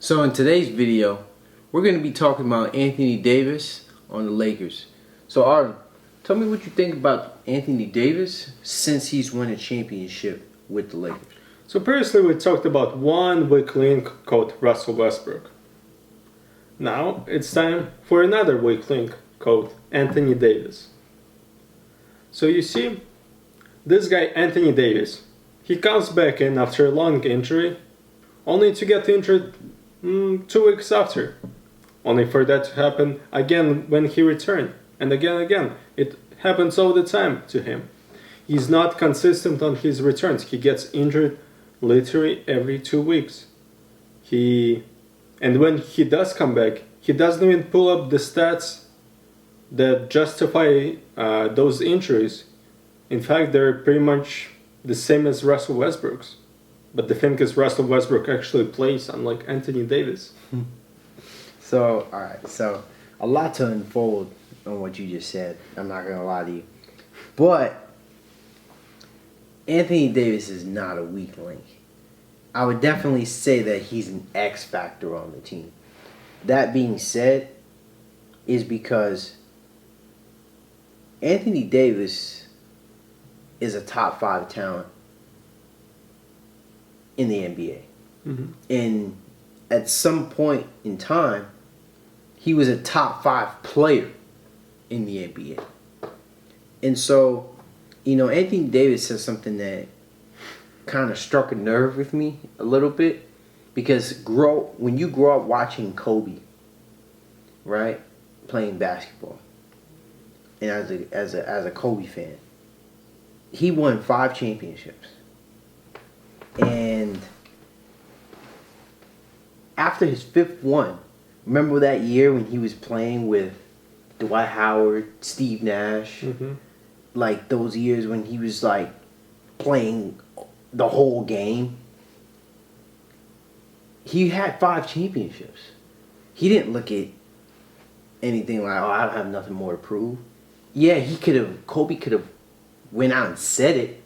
So in today's video, we're going to be talking about Anthony Davis on the Lakers. So Arden, tell me what you think about Anthony Davis since he's won a championship with the Lakers. So previously we talked about one weak link called Russell Westbrook. Now it's time for another weak link called Anthony Davis. So you see, this guy Anthony Davis, he comes back in after a long injury, only to get injured 2 weeks after. Only for that to happen again when he returned. And again. It happens all the time to him. He's not consistent on his returns. He gets injured literally every 2 weeks. And when he does come back, he doesn't even pull up the stats that justify those injuries. In fact, they're pretty much the same as Russell Westbrook's. But the thing is, Russell Westbrook actually plays, unlike Anthony Davis. So, alright, so a lot to unfold on what you just said. I'm not going to lie to you. But Anthony Davis is not a weak link. I would definitely say that he's an X factor on the team. That being said, is because Anthony Davis is a top 5 talent in the NBA. Mm-hmm. And at some point in time, he was a top 5 player in the NBA. And so, Anthony Davis says something that kind of struck a nerve with me a little bit, because when you grow up watching Kobe, right, playing basketball, and as a Kobe fan, he won 5 championships. And after his 5th one, remember that year when he was playing with Dwight Howard, Steve Nash? Mm-hmm. Like those years when he was like playing the whole game. He had 5 championships. He didn't look at anything like, oh, I don't have nothing more to prove. Yeah, Kobe could have went out and said it,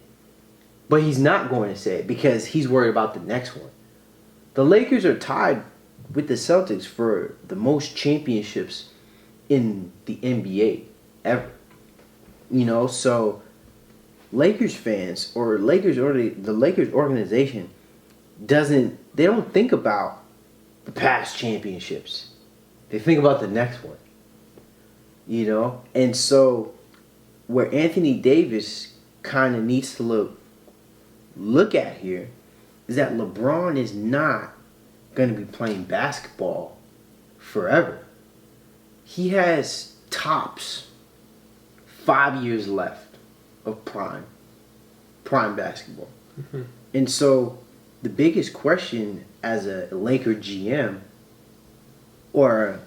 but he's not going to say it because he's worried about the next one. The Lakers are tied with the Celtics for the most championships in the NBA ever. So Lakers fans or the Lakers organization they don't think about the past championships. They think about the next one. And so where Anthony Davis kind of needs to look at here is that LeBron is not going to be playing basketball forever. He has tops 5 years left of prime basketball. Mm-hmm. And so the biggest question as a Laker GM or,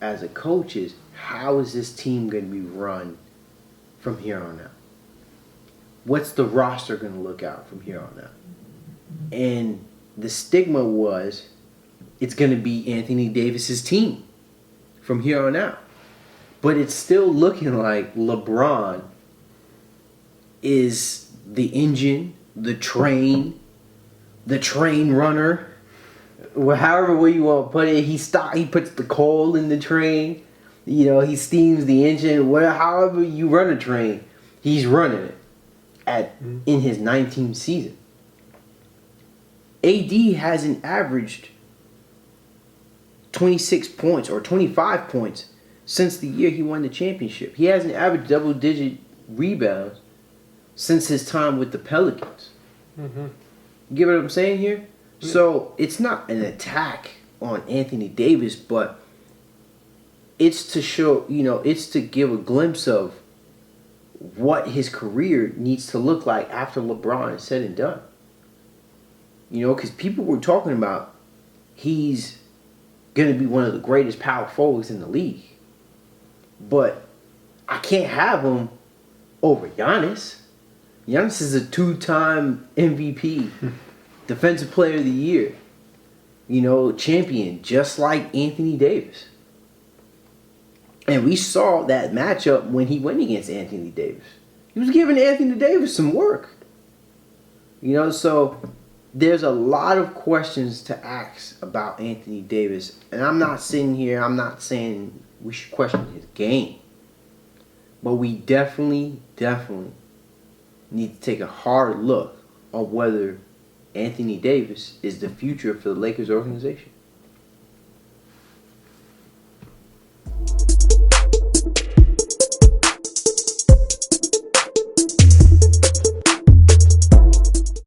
as a coach is, how is this team going to be run from here on out? What's the roster going to look out from here on out? And the stigma was it's going to be Anthony Davis's team from here on out. But it's still looking like LeBron is the engine, the train runner, however way you want to put it. He puts the coal in the train. He steams the engine. However you run a train, he's running it in his 19th season. AD hasn't averaged 26 points or 25 points since the year he won the championship. He hasn't averaged double-digit rebounds since his time with the Pelicans. Mm-hmm. You get what I'm saying here? Mm-hmm. So it's not an attack on Anthony Davis, but it's to show, it's to give a glimpse of what his career needs to look like after LeBron is said and done. Because people were talking about he's going to be one of the greatest power forwards in the league. But I can't have him over Giannis. Giannis is a 2-time MVP, Defensive Player of the Year, champion, just like Anthony Davis. And we saw that matchup when he went against Anthony Davis. He was giving Anthony Davis some work. So there's a lot of questions to ask about Anthony Davis. And I'm not sitting here, I'm not saying we should question his game. But we definitely need to take a hard look on whether Anthony Davis is the future for the Lakers organization.